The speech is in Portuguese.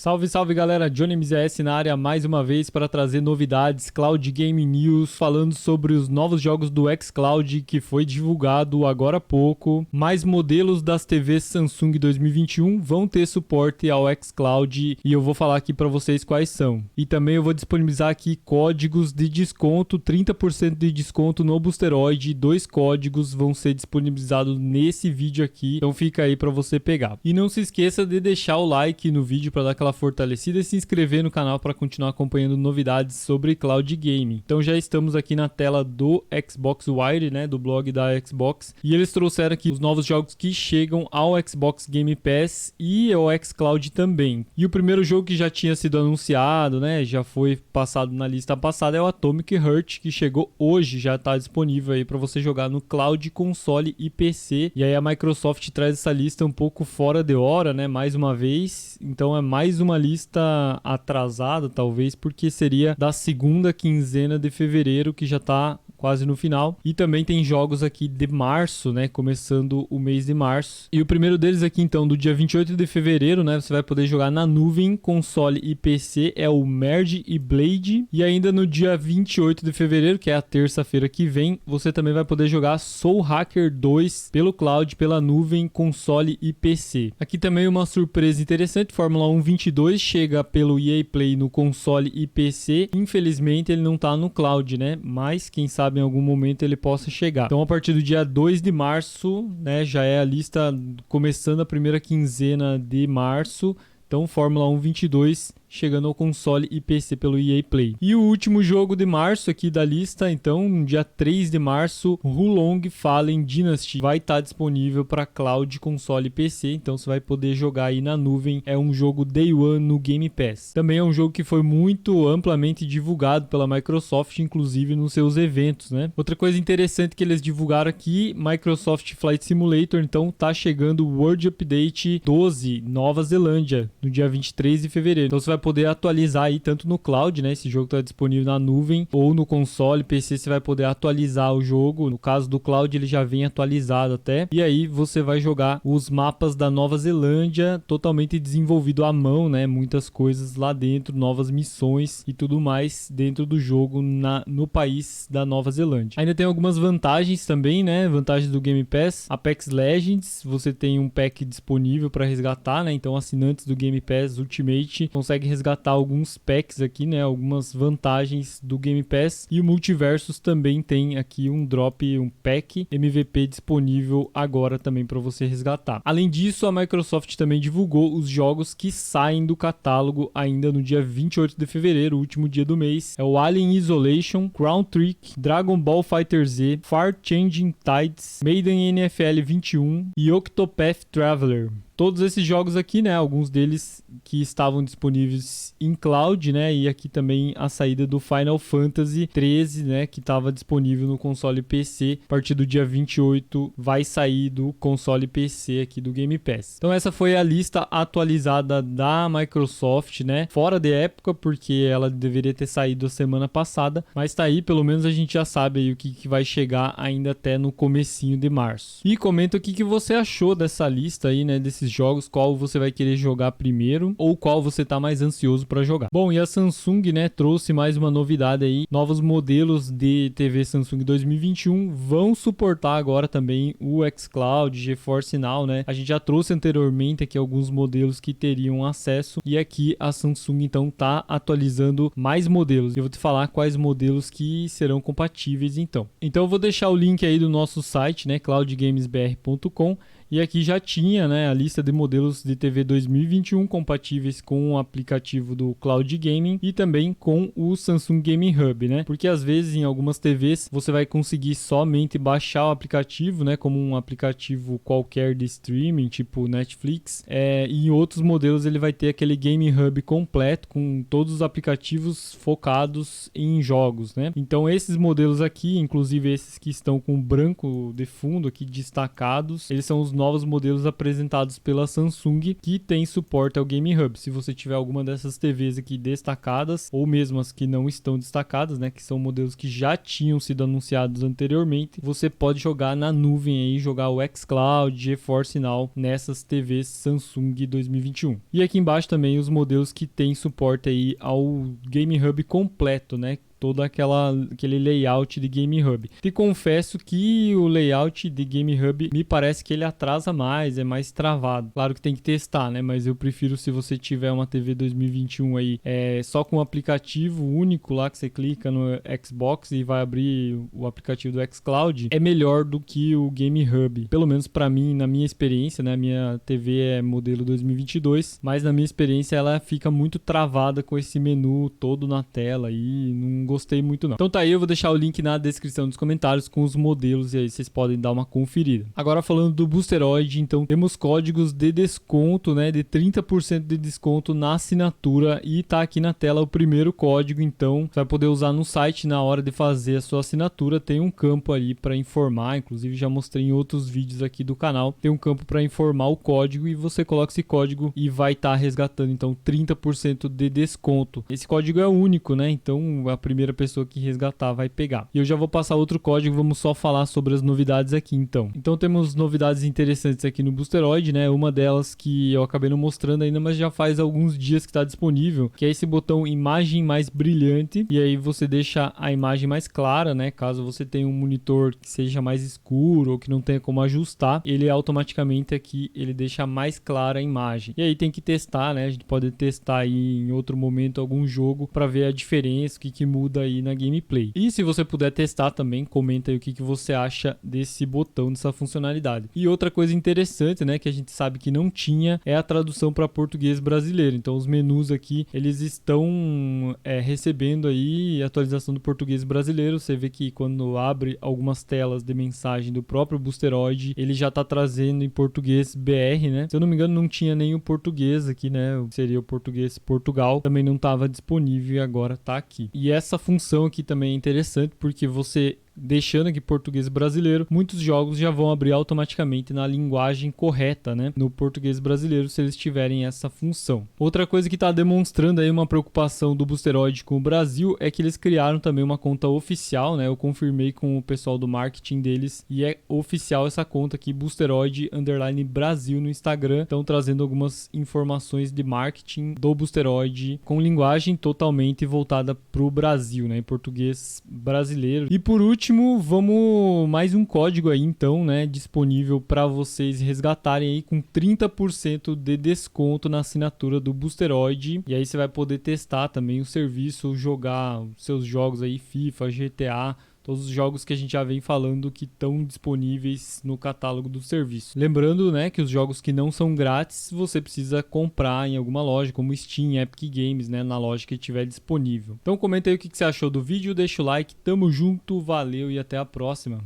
Salve, salve galera, Johnny MZS na área mais uma vez para trazer novidades, Cloud Game News, falando sobre os novos jogos do xCloud que foi divulgado agora há pouco. Mais modelos das TVs Samsung 2021 vão ter suporte ao xCloud e eu vou falar aqui para vocês quais são. E também eu vou disponibilizar aqui códigos de desconto, 30% de desconto no Boosteroid, 2 códigos vão ser disponibilizados nesse vídeo aqui, então fica aí para você pegar. E não se esqueça de deixar o like no vídeo para dar aquela fortalecida e se inscrever no canal para continuar acompanhando novidades sobre Cloud Gaming. Então já estamos aqui na tela do Xbox Wire, né, do blog da Xbox, e eles trouxeram aqui os novos jogos que chegam ao Xbox Game Pass e ao xCloud também. E o primeiro jogo que já tinha sido anunciado, né, já foi passado na lista passada, é o Atomic Heart, que chegou hoje, já está disponível aí para você jogar no Cloud, console e PC. E aí a Microsoft traz essa lista um pouco fora de hora, né, mais uma vez. Então é mais uma lista atrasada, talvez, porque seria da segunda quinzena de fevereiro, que já está quase no final. E também tem jogos aqui de março, né, começando o mês de março. E o primeiro deles aqui, então, do dia 28 de fevereiro, né, você vai poder jogar na nuvem, console e PC, é o Merge e Blade. E ainda no dia 28 de fevereiro, que é a terça-feira que vem, você também vai poder jogar Soul Hacker 2 pelo cloud, pela nuvem, console e PC. Aqui também uma surpresa interessante, Fórmula 1 22 chega pelo EA Play no console e PC. Infelizmente ele não tá no cloud, né, mas quem sabe em algum momento ele possa chegar. Então a partir do dia 2 de março, né, já é a lista começando a primeira quinzena de março. Então Fórmula 1 22 chegando ao console e PC pelo EA Play. E o último jogo de março aqui da lista, então, no dia 3 de março, Hulong Fallen Dynasty vai estar disponível para cloud, console e PC, então você vai poder jogar aí na nuvem. É um jogo Day One no Game Pass. Também é um jogo que foi muito amplamente divulgado pela Microsoft, inclusive nos seus eventos, né? Outra coisa interessante que eles divulgaram aqui, Microsoft Flight Simulator, então tá chegando o World Update 12, Nova Zelândia, no dia 23 de fevereiro. Então você vai poder atualizar aí tanto no cloud, né? Esse jogo está disponível na nuvem, ou no console, PC, você vai poder atualizar o jogo. No caso do cloud, ele já vem atualizado até. E aí você vai jogar os mapas da Nova Zelândia totalmente desenvolvido à mão, né? Muitas coisas lá dentro, novas missões e tudo mais dentro do jogo no país da Nova Zelândia. Ainda tem algumas vantagens também, né? Vantagens do Game Pass. Apex Legends, você tem um pack disponível para resgatar, né? Então assinantes do Game Pass Ultimate conseguem resgatar alguns packs aqui, né? Algumas vantagens do Game Pass. E o Multiversus também tem aqui um drop, um pack MVP disponível agora também para você resgatar. Além disso, a Microsoft também divulgou os jogos que saem do catálogo ainda no dia 28 de fevereiro, o último dia do mês. É o Alien Isolation, Crown Trick, Dragon Ball FighterZ, Far Changing Tides, Maiden NFL 21 e Octopath Traveler. Todos esses jogos aqui, né, alguns deles que estavam disponíveis em cloud, né, e aqui também a saída do Final Fantasy 13, né, que estava disponível no console PC. A partir do dia 28 vai sair do console PC aqui do Game Pass. Então essa foi a lista atualizada da Microsoft, né, fora de época, porque ela deveria ter saído a semana passada, mas tá aí, pelo menos a gente já sabe aí o que vai chegar ainda até no comecinho de março. E comenta o que você achou dessa lista aí, né, desses jogos, qual você vai querer jogar primeiro ou qual você tá mais ansioso para jogar. Bom, e a Samsung, né, trouxe mais uma novidade aí, novos modelos de TV Samsung 2021 vão suportar agora também o xCloud, GeForce Now, né? A gente já trouxe anteriormente aqui alguns modelos que teriam acesso e aqui a Samsung então tá atualizando mais modelos. Eu vou te falar quais modelos que serão compatíveis então. Então eu vou deixar o link aí do nosso site, né, cloudgamesbr.com. E aqui já tinha, né, a lista de modelos de TV 2021 compatíveis com o aplicativo do Cloud Gaming e também com o Samsung Gaming Hub, né? Porque às vezes em algumas TVs você vai conseguir somente baixar o aplicativo, né, como um aplicativo qualquer de streaming, tipo Netflix. E em outros modelos ele vai ter aquele Gaming Hub completo com todos os aplicativos focados em jogos, né? Então esses modelos aqui, inclusive esses que estão com branco de fundo aqui destacados, eles são os novos modelos apresentados pela Samsung que tem suporte ao Game Hub. Se você tiver alguma dessas TVs aqui destacadas, ou mesmo as que não estão destacadas, né, que são modelos que já tinham sido anunciados anteriormente, você pode jogar na nuvem aí, jogar o xCloud, GeForce Now nessas TVs Samsung 2021. E aqui embaixo também os modelos que tem suporte aí ao Game Hub completo, né? Todo aquele layout de Game Hub. Te confesso que o layout de Game Hub me parece que ele atrasa mais, é mais travado. Claro que tem que testar, né? Mas eu prefiro, se você tiver uma TV 2021 aí, só com um aplicativo único lá que você clica no Xbox e vai abrir o aplicativo do xCloud, é melhor do que o Game Hub. Pelo menos para mim, na minha experiência, né? Minha TV é modelo 2022, mas na minha experiência ela fica muito travada com esse menu todo na tela e não gostei muito não. Então tá aí, eu vou deixar o link na descrição dos comentários com os modelos e aí vocês podem dar uma conferida. Agora falando do Boosteroid, então temos códigos de desconto, né, de 30% de desconto na assinatura e tá aqui na tela o primeiro código, então você vai poder usar no site na hora de fazer a sua assinatura, tem um campo ali para informar, inclusive já mostrei em outros vídeos aqui do canal, tem um campo para informar o código e você coloca esse código e vai estar resgatando então 30% de desconto. Esse código é único, né, então a primeira pessoa que resgatar vai pegar. E eu já vou passar outro código, vamos só falar sobre as novidades aqui então. Então temos novidades interessantes aqui no Boosteroid, né? Uma delas que eu acabei não mostrando ainda, mas já faz alguns dias que está disponível, que é esse botão imagem mais brilhante, e aí você deixa a imagem mais clara, né? Caso você tenha um monitor que seja mais escuro ou que não tenha como ajustar, ele automaticamente aqui, ele deixa mais clara a imagem. E aí tem que testar, né? A gente pode testar aí em outro momento algum jogo para ver a diferença, o que muda aí na gameplay. E se você puder testar também, comenta aí o que você acha desse botão, dessa funcionalidade. E outra coisa interessante, né, que a gente sabe que não tinha, é a tradução para português brasileiro. Então os menus aqui, eles estão recebendo aí atualização do português brasileiro. Você vê que quando abre algumas telas de mensagem do próprio Boosteroid, ele já está trazendo em português BR, né? Se eu não me engano, não tinha nem o português aqui, né? Seria o português Portugal. Também não estava disponível e agora está aqui. E essa função aqui também é interessante porque você deixando aqui português brasileiro, muitos jogos já vão abrir automaticamente na linguagem correta, né? No português brasileiro, se eles tiverem essa função. Outra coisa que está demonstrando aí uma preocupação do Boosteroid com o Brasil é que eles criaram também uma conta oficial, né? Eu confirmei com o pessoal do marketing deles e é oficial essa conta aqui, Boosteroid_Brasil no Instagram. Estão trazendo algumas informações de marketing do Boosteroid com linguagem totalmente voltada para o Brasil, né? Em português brasileiro. E por último, vamos mais um código aí então, né, disponível para vocês resgatarem aí com 30% de desconto na assinatura do Boosteroid. E aí você vai poder testar também o serviço, jogar os seus jogos aí, FIFA, GTA, todos os jogos que a gente já vem falando que estão disponíveis no catálogo do serviço. Lembrando, né, que os jogos que não são grátis, você precisa comprar em alguma loja, como Steam, Epic Games, né, na loja que estiver disponível. Então comenta aí o que você achou do vídeo, deixa o like, tamo junto, valeu e até a próxima.